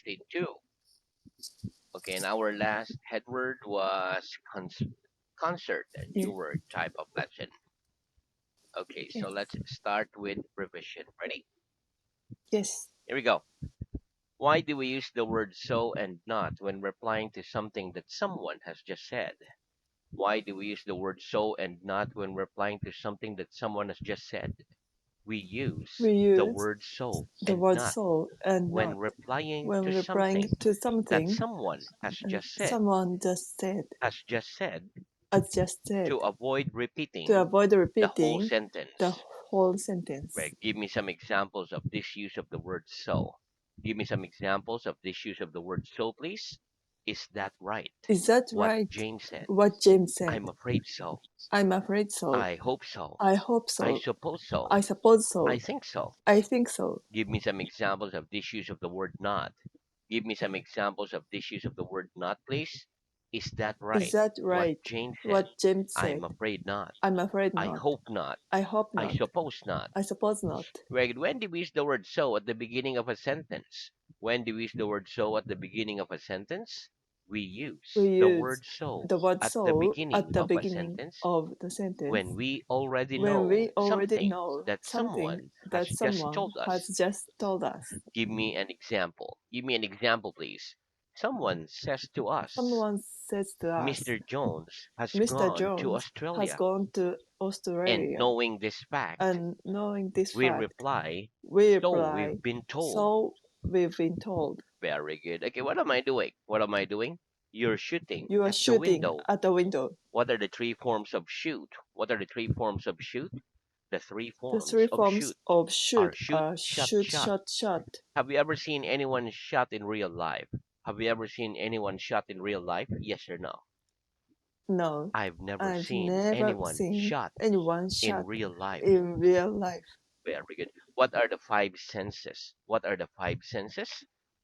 State 2. Okay, and our last head word was concert, a new Yes. word type of lesson. Okay, so Yes. let's start with revision. Ready? Yes. Here we go. Why do we use the word so and not when replying to something that someone has just said? Why do we use the word so and not when replying to something that someone has just said? We use We the use word so the and word not so and when not replying when to replying something to that something someone someone just said, has just said as just said, to avoid to repeating avoid the whole repeating the sentence. whole sentence. Right, give me some examples of this use of the word so. Give me some examples of this use of the word so, please. Is that right? Is that What right? Jane said. What James said. I'm afraid so. I'm afraid so. I hope so. I hope I so. suppose so. I suppose I so. think so. I think so. Give me some examples of this use of the word not. Give me some examples of this use of the word not, please. Is that Is right? that What right? Jane said. What James I'm said. afraid not. I'm afraid I not. hope not. I hope I not. suppose not. I suppose not. Right. When do we use the word so at the beginning of a sentence? When do we use the word so at the beginning of a sentence? We use We the use word so the word at the so beginning at the of a beginning sentence of the sentence when we already when know we already something know that something someone has that just someone told has us. just told us. Give me an example. Give me an example, please. Someone says to us, Someone says to us, Mr. Jones has Mr. gone to Jones has Australia. gone to And Australia. knowing this fact, And knowing this we fact, reply, we so reply, we've been told. so we've been told. Very good. Okay, what am I doing? What am I doing? You're shooting You are at the shooting window. at the window. What are the three forms of shoot? What are the three forms of shoot? The three The forms three of forms shoot of are shoot shoot, are shot, shoot, shot. shot, shot. Have you ever seen anyone shot in real life? Have you ever seen anyone shot in real life? Yes or no? No, I've never I've seen never anyone seen shot anyone in shot real life. in real life. Very good. What are the five senses? What are the five senses?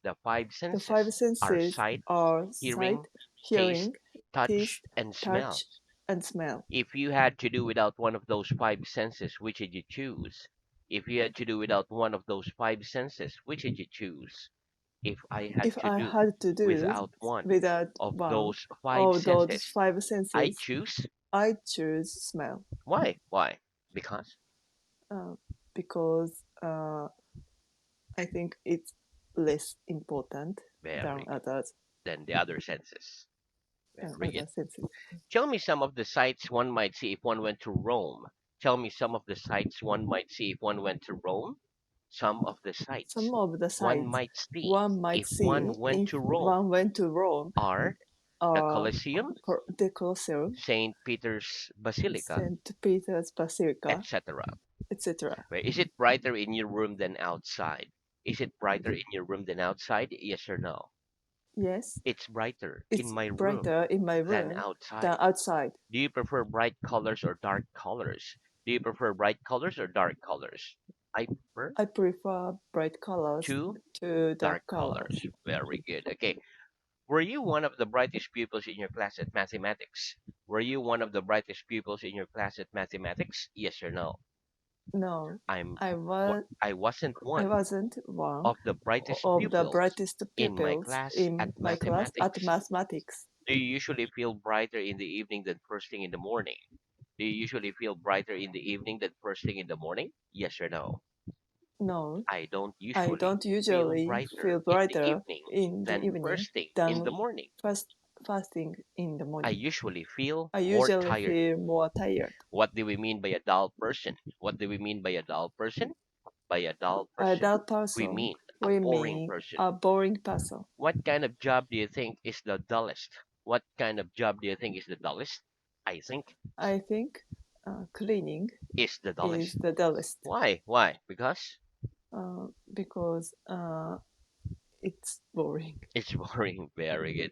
The five The five senses are senses sight, are hearing, sight, taste, hearing, touch, taste, and smell. touch, and smell. If you had to do without one of those five senses, which would you choose? If you had to do without one of those five senses, which would you choose? If I had If to I do had to do without one without of one those five of those senses, five I senses, choose. I choose smell. Why? Why? Because? uh, because I think it's less important Very good. Than the other senses. than Very good. other senses. Tell me some of the sights one might see if one went to Rome. Tell me some of the sights one might see if one went to Rome. Some of the sights Some of the one sights might see one might if one see went if to Rome one went to Rome are the are Colosseum, the Colosseum, St. Peter's Basilica, St. Peter's Basilica, etc. etc. Right? Is it brighter in your room than outside? Is it brighter in your room than outside? Yes or no? Yes, It's brighter in it's my room brighter in my than room than outside. outside. Do you prefer bright colors or dark colors? Do you prefer bright colors or dark colors? I prefer I prefer bright colors two to dark dark colors. colors. Very good. Okay. Were you one of the brightest pupils in your class at mathematics? Were you one of the brightest pupils in your class at mathematics? Yes or no? No, I'm I was I wasn't I one wasn't one of the brightest of the pupils brightest in my pupils class in at my class at mathematics. mathematics. Do you usually feel brighter in the evening than first thing in the morning? Do you usually feel brighter in the evening than first thing in the morning? Yes or no? No, I don't I usually don't feel usually brighter feel in the brighter evening in the than evening first thing in the than morning. first fasting in the I morning. usually feel I more usually tired. feel more tired. What do we mean by a dull person? What do we mean by a dull person? By a dull By person, that we person, mean a we boring mean person. a boring person. What kind of job do you think is the dullest? What kind of job do you think is the dullest? I think I think cleaning is the is dullest. the dullest Why? Why? Because because it's boring. it's boring. Very good.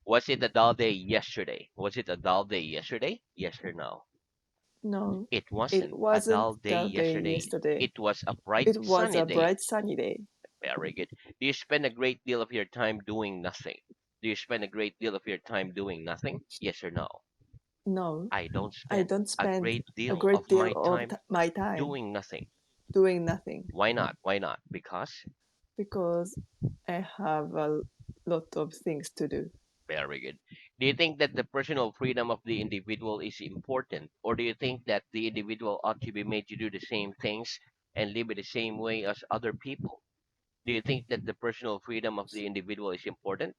Was it a dull day yesterday? Was it a dull day yesterday? Yes or no? No, It it wasn't a wasn't dull day that day yesterday. yesterday. It was a bright It was sunny a day. bright sunny day. Very good. Do you spend a great deal of your time doing nothing? Do you spend a great deal of your time doing nothing? Yes or no? No, I don't I spend don't a spend great a deal great of deal my of time my time doing nothing. doing nothing. Why not? Why not? Because? because I have a lot of things to do. Very good. Do you think that the personal freedom of the individual is important, or do you think that the individual ought to be made to do the same things and live in the same way as other people? Do you think that the personal freedom of the individual is important,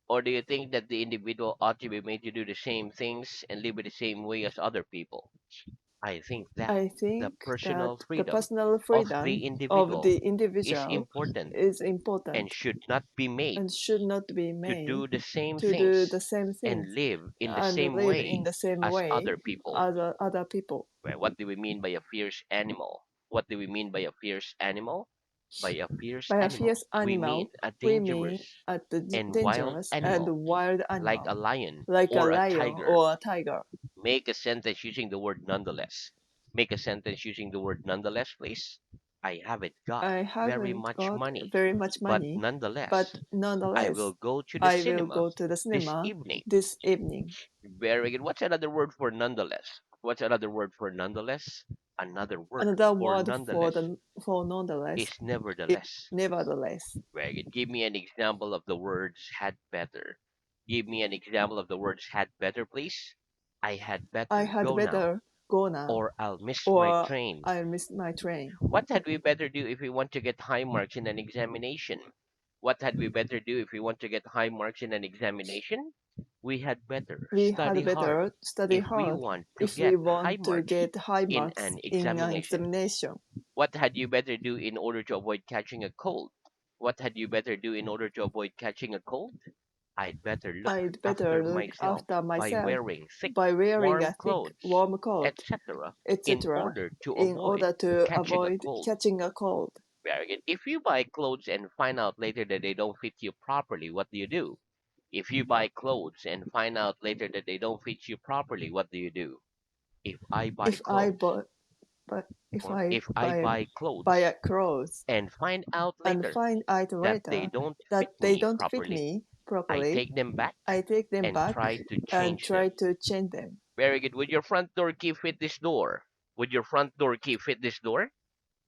or do you think that the individual ought to be made to do the same things and live in the same way as other people? I think that I the think that personal the freedom personal of the freedom of individual the is individual important is and important should not be made and should not be to made do the same to do the things same things and live in the and same live in way the same as way other people. as other people. Well, what do we mean by a fierce animal? What do we mean by a fierce animal? By a fierce By a animal, fierce we mean animal, a we mean dangerous a and wild dangerous and animal, wild like a animal, lion like a or a lion tiger. or a tiger. Make a sentence using the word nonetheless. Make a sentence using the word nonetheless, please. I haven't got I very haven't much got money, very much but money, but nonetheless, I will nonetheless, go to the I will cinema go to the this cinema evening. this evening. Very good. What's another word for nonetheless? What's another word for nonetheless? Another word Another for word for nonetheless the for nonetheless is is nevertheless. nevertheless. Very good. Give me an example of the words had better. Give me an example of the words had better, please. I had I better had go now, better go now, or I'll miss my or train. I'll miss my train. What had we better do if we want to get high marks in an examination? What had we better do if we want to get high marks in an examination? We had better We study had hard better study if we hard want to if we get high want to marks get high in marks an in an examination. examination. What had you better do in order to avoid catching a cold? What had you better do in order to avoid catching a cold? I'd better look I'd better after look myself after by myself wearing thick, by wearing warm a thick clothes, warm coat, etc., in etc., order to in avoid order to catching a avoid cold. catching a cold. Very good. If you buy clothes and find out later that they don't fit you properly, what do you do? If you buy clothes and find out later that they don't fit you properly, what do you do? If I buy If I clothes, buy but if or I if I buy buy clothes a clothes and find out and later find out that they later don't fit that they me don't fit properly, me I properly, take them back I take them and back try to and change them. try to change them. Very good. Would your front door key fit this door? Would your front door key fit this door?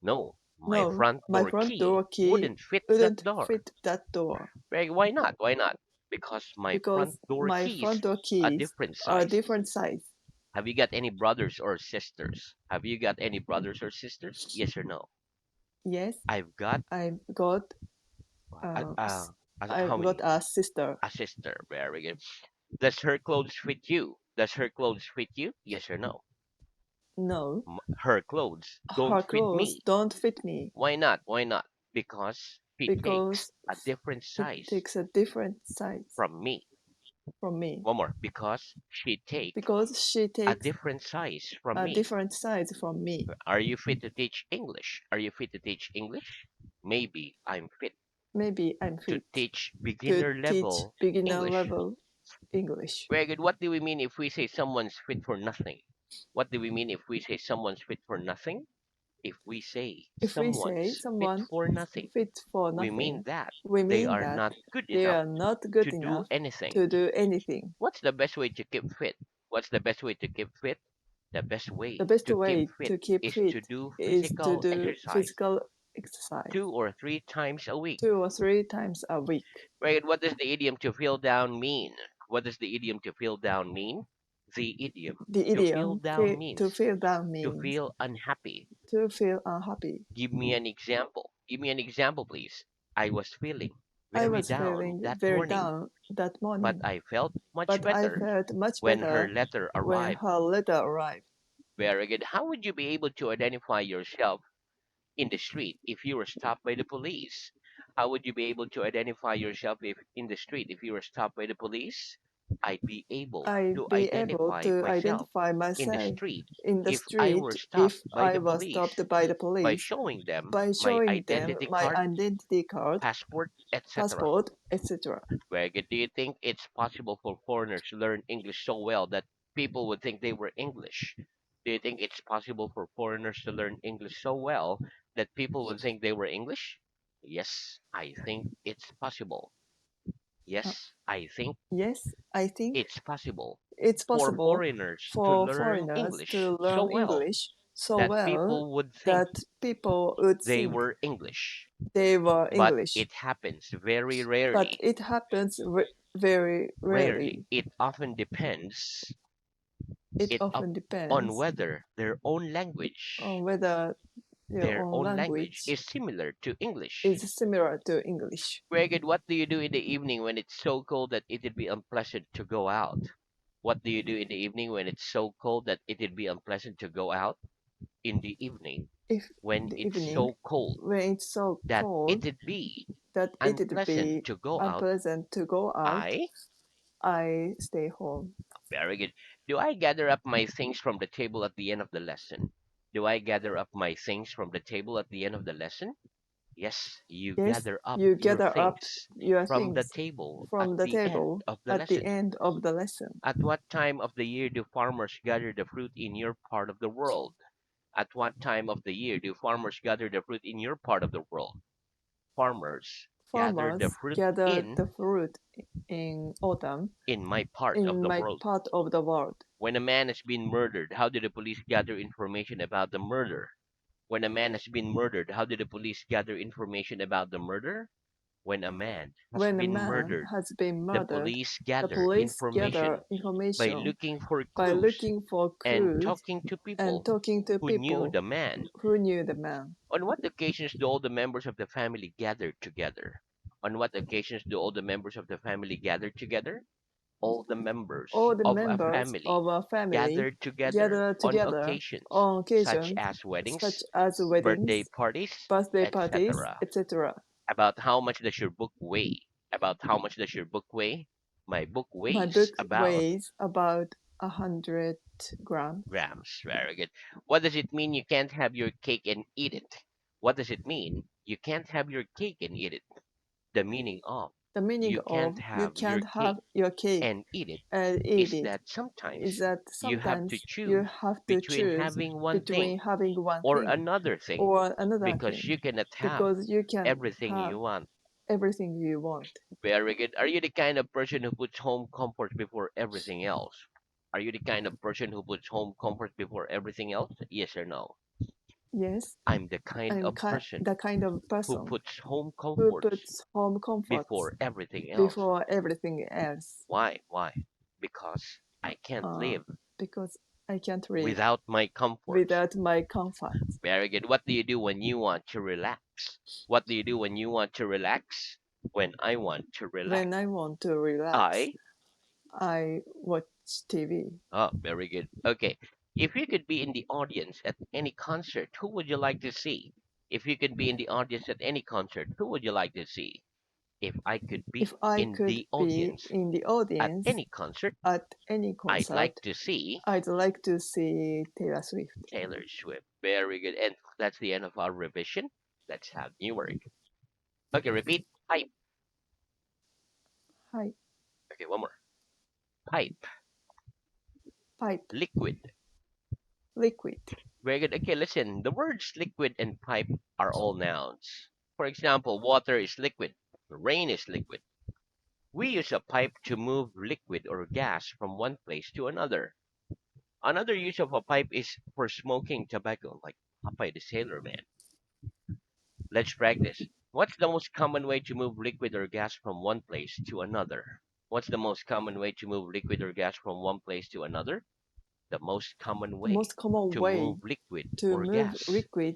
No. My No, front my door front key door key wouldn't fit that wouldn't door. fit that door Very, why not? Why not? Because my front because door my keys front door a keys different are size. different size. Have you got any brothers or sisters? Have you got any brothers or sisters? Yes or no? Yes, I've got I've got uh, uh, uh, how I've got many? a sister. A sister. Very good. Does her clothes fit you? Does her clothes fit you? Yes or no? No, Her clothes don't her fit clothes me. don't fit me Why not? Why not? Because she takes because a different it size takes a different size from me. from me. One more. Because she takes Because she a takes different size from a me. different size from me. Are you fit to teach English? Are you fit to teach English? Maybe I'm fit Maybe I'm to fit teach to beginner teach level beginner English. level English. Very good. What do we mean if we say someone's fit for nothing? What do we mean if we say someone's fit for nothing? If we say If we say someone's fit someone for nothing, fit for we mean nothing, that we they mean are that not good they enough are not to good do enough anything. to do anything. What's the best way to keep fit? What's the best way to keep fit? The best The way best to keep way fit to keep is to fit do is to physical do exercise physical exercise 2 or 3 times a week. 2 or 3 times a week. Right? What does the idiom to feel down mean? What does the idiom to feel down mean? The idiom The to feel idiom down to means feel down to means feel unhappy. to feel unhappy. Give me an example. Give me an example, please. I was feeling I very was down feeling that very morning, down that but morning, I felt much but I better felt much when her better letter when arrived. her letter arrived. Very good. How would you be able to identify yourself in the street if you were stopped by the police? How would you be able to identify yourself if in the street if you were stopped by the police? I'd be able I'd to be able identify to myself identify in the myself street in the if I were street stopped if by I the was police stopped by the by police showing them by my showing them identity my card, identity card, passport, etc. passport, etc. Very good. Do you think it's possible for foreigners to learn English so well that people would think they were English? Do you think it's possible for foreigners to learn English so well that people would think they were English? Yes, I think it's possible. Uh, Yes, I think yes, I think it's possible it's for possible foreigners to for learn foreigners English to so learn well English so that well people would think that people would they think were English. they were But English. it happens very But rarely. it happens very Rarely. rarely. It often depends It it up often on depends whether on whether your their own own language language is similar to English. is similar to English. Greg, what do you do in the evening when it's so cold that it'd be unpleasant to go out? What do you do in the evening when it's so cold that it'd be unpleasant to go out? In the evening, If when the it's evening, so cold when it's so that cold it'd be that it'd unpleasant be to go out, unpleasant to go out, I I stay home. very good. Do I gather up my things from the table at the end of the lesson? Do I gather up my things from the table at the end of the lesson? Yes, you Yes, gather up you your gather up things your from the things table at from the the end table of the at the lesson. end of the lesson. At what time of the year do farmers gather the fruit in your part of the world? At what time of the year do farmers gather the fruit in your part of the world? Farmers gather the Farmers fruit gather the fruit in autumn in my part of in the my world. part of the world. When a man has been murdered, how do the police gather information about the murder? When a man has been murdered, how do the police gather information about the murder? When a man has When a been man murdered, has been the murdered, police the gather police gather information by information looking for by clues looking for and clues talking to and people talking to who knew people the man. who knew the man. On what occasions do all the members of the family gather together? On what occasions do all the members of the family gather together? All the members All the of a members family of a family gather together gather on together occasions on such occasions as such weddings, as birthday weddings, parties, birthday parties, etc. etc. About how much does your book weigh? About how much does your book weigh? My book My weighs book about weighs about 100 grams. grams. Very good. What does it mean you can't have your cake and eat it? What does it mean you can't have your cake and eat it? The meaning of The meaning you can't of you have your can't have cake your cake and eat it and eat is it that is sometimes that you have to sometimes you choose have to between choose having one thing between having one or thing another thing or another because thing you cannot have because you can everything have you want. everything you want. Very good. Are you the kind of person who puts home comfort before everything else? Are you the kind of person who puts home comfort before everything else? Yes or no? Yes, I'm the kind of person the kind of who person puts home who comforts puts home comforts before everything else. before everything else. Why? Why? Because I can't Uh, live because I can't live without my comforts. without my comforts. Very good. What do you do when you want to relax? What do you do when you want to relax? When I want to relax, When I want to relax, I I watch TV. very good. Okay. If you could be in the audience at any concert, who would you like to see? If you could be in the audience at any concert, who would you like to see? If I could If be I in could the be audience in the at audience any concert, at any I'd like concert, to see I'd like to see Taylor Swift. Taylor Swift. Very good. And that's the end of our revision. Let's have new work. Okay, repeat. Pipe. Hi, Okay, one more. Pipe. pipe, Liquid. liquid. Very good. Okay, listen. The words liquid and pipe are all nouns. For example, water is liquid. Rain is liquid. We use a pipe to move liquid or gas from one place to another. Another use of a pipe is for smoking tobacco, like Popeye the Sailor Man. Let's practice. What's the most common way to move liquid or gas from one place to another? What's the most common way to move liquid or gas from one place to another? The most common The most way common to way move liquid to or move gas liquid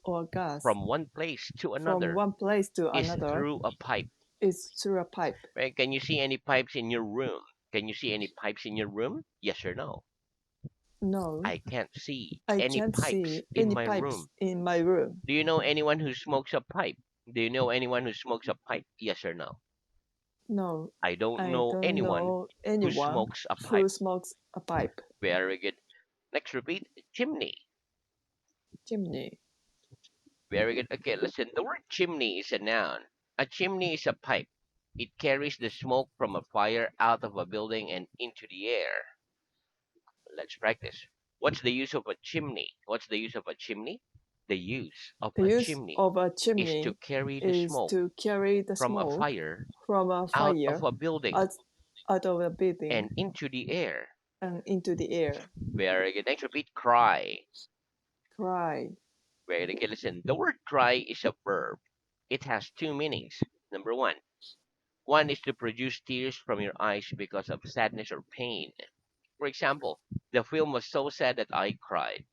or gas from one place to from another one place to is another through a pipe. is through a pipe. Right? Can you see any pipes in your room? Can you see any pipes in your room? Yes or no? No, I can't see I any can't pipes see in any my pipes room. in my room. Do you know anyone who smokes a pipe? Do you know anyone who smokes a pipe? Yes or no? No, I don't I know don't anyone know who anyone smokes a who pipe. smokes a pipe. Very good. Next, repeat. Chimney. Chimney. Very good. Okay, listen. The word chimney is a noun. A chimney is a pipe. It carries the smoke from a fire out of a building and into the air. Let's practice. What's the use of a chimney? What's the use of a chimney? The use of The a use chimney of a is to chimney carry the is smoke to carry the from a smoke fire from a out of fire a building out, out of a building and into the air. and into the air. Very good. Next, repeat. Cry. Cry. Very okay, listen. The word cry is a verb. It has two meanings. Number one is to produce tears from your eyes because of sadness or pain. For example, the film was so sad that I cried.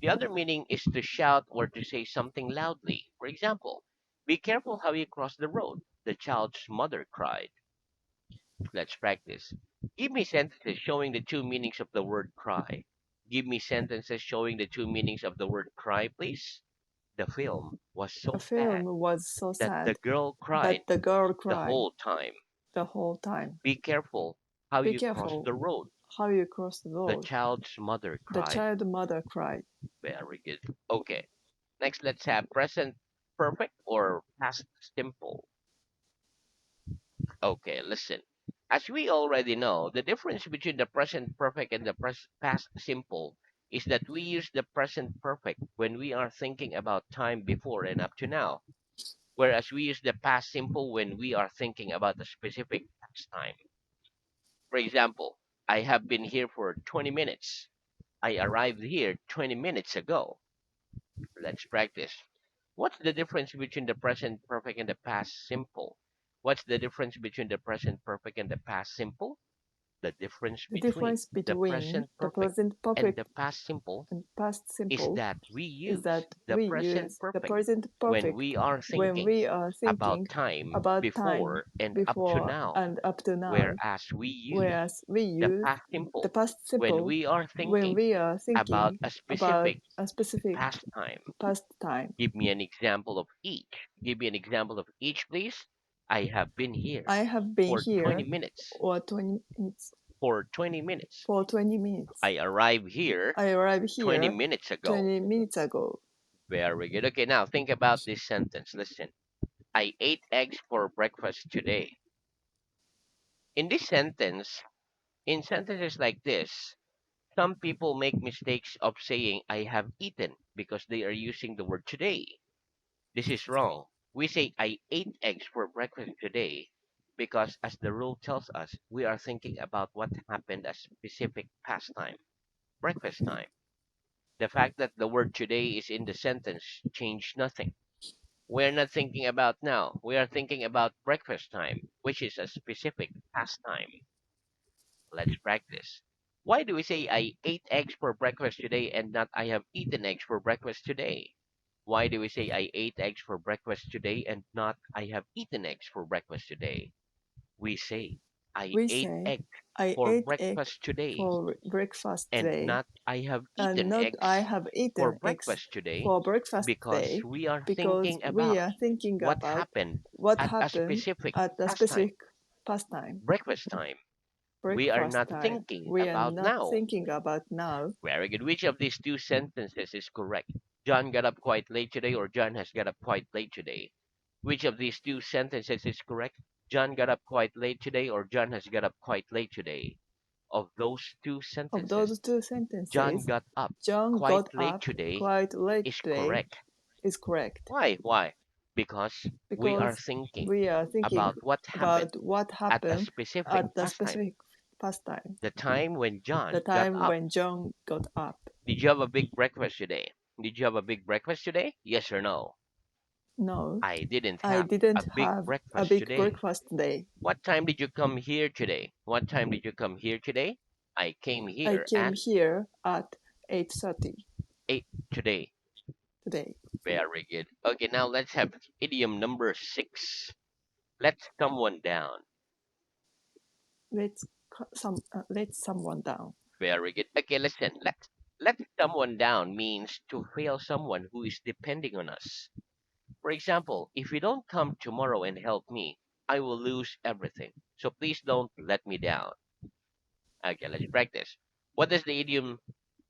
The other meaning is to shout or to say something loudly. For example, be careful how you cross the road. The child's mother cried. Let's practice. Give me sentences showing the two meanings of the word cry. Give me sentences showing the two meanings of the word cry, please. The film was The so film sad was so that the sad girl cried that the girl the cried whole time. the whole time. Be careful how Be you cross careful the road. how you cross the The road. child's mother The cried. child mother cried. Very good. Okay. Next, let's have present perfect or past simple. Okay, listen. As we already know, the difference between the present perfect and the past simple is that we use the present perfect when we are thinking about time before and up to now, whereas we use the past simple when we are thinking about a specific past time. For example, I have been here for 20 minutes. I arrived here 20 minutes ago. Let's practice. What's the difference between the present perfect and the past simple? What's the difference between the present perfect and the past simple? The difference The between difference the between present the perfect present and perfect the past simple and past is simple that we is use that the we present use the perfect present when perfect we are when thinking we are about thinking time about time before and up to before now, and up to now, whereas we use whereas we the use past the simple past when simple we are when thinking we are about thinking a about specific a specific past time. past time. Give me an example of each. Give me an example of each, please. I have been here I have been for 20 here minutes. or 20 minutes For 20 minutes. for 20 minutes. I arrived here I arrived 20 here minutes ago. 20 minutes ago. Very good. Okay, now think about this sentence. Listen. I ate eggs for breakfast today. In this sentence, in sentences like this, some people make mistakes of saying I have eaten because they are using the word today. This is wrong. We say I ate eggs for breakfast today because as the rule tells us, we are thinking about what happened at specific past time, breakfast time. The fact that the word today is in the sentence changed nothing. We're not thinking about now. We are thinking about breakfast time, which is a specific past time. Let's practice. Why do we say I ate eggs for breakfast today and not I have eaten eggs for breakfast today? Why do we say I ate eggs for breakfast today and not I have eaten eggs for breakfast today? We say I We ate say eggs I for ate egg breakfast today for breakfast and today not I have and eaten not I eggs have for eaten eggs breakfast today for breakfast because today we are because thinking we about are thinking what about happened what at a happened specific at a pastime, specific pastime, breakfast time. We are breakfast not time. thinking We are about not now. thinking about now. Very good. Which of these two sentences is correct? John got up quite late today or John has got up quite late today? Which of these two sentences is correct? John got up quite late today or John has got up quite late today? Of those two Of sentences, those two John sentences, got up John quite got late up today quite late is today correct. is correct Why? Why? Because we are because thinking we are thinking about what about happened what at a happened specific at the pastime. specific pastime, The time when the John got time up. when John got up. Did you have a big breakfast today? Did you have a big breakfast today? Yes or no? No, I didn't I have didn't a big have a breakfast big today. breakfast today. What time did you come here today? What time did you come here today? I came I here came at here at 8:30 8 today. today. Very good. Okay, now let's have idiom number 6. Let someone down. Let someone down. Very good. Okay, listen. Let someone down means to fail someone who is depending on us. For example, if you don't come tomorrow and help me, I will lose everything. So please don't let me down. Okay, let's practice. What does the idiom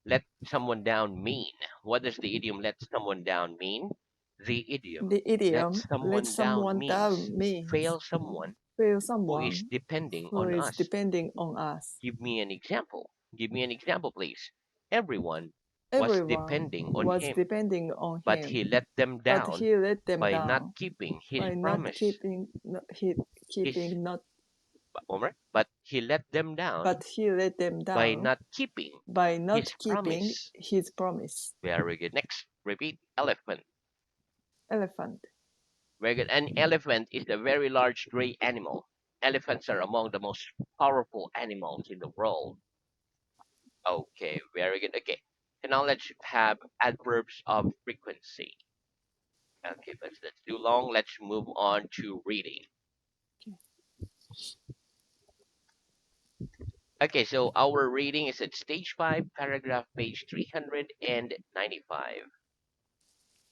let someone down mean? What does the idiom let someone down mean? The idiom The let idiom "let someone down someone means down" means fail someone feel who is someone depending who on is us. depending on us. Give me an example. Give me an example, please. Everyone was Everyone depending on was him, depending on but he him, let them but down he let them by not down keeping his by not promise. keeping His keeping not Homer, but he let them down but he let them by down not keeping by not his keeping promise. his promise. Very good. Next, repeat elephant. Elephant. Very good. An elephant is a very large gray animal. Elephants are among the most powerful animals in the world. Okay, very good. Okay. So now let's have adverbs of frequency. Okay, but that's too long. Let's move on to reading. Okay, so our reading is at stage 5, paragraph page 395.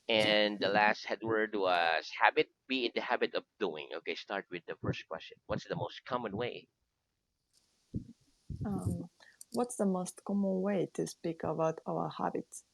And the last head word was habit. Be in the habit of doing. Okay, start with the first question. What's the most common way? Um, what's the most common way to speak about our habits?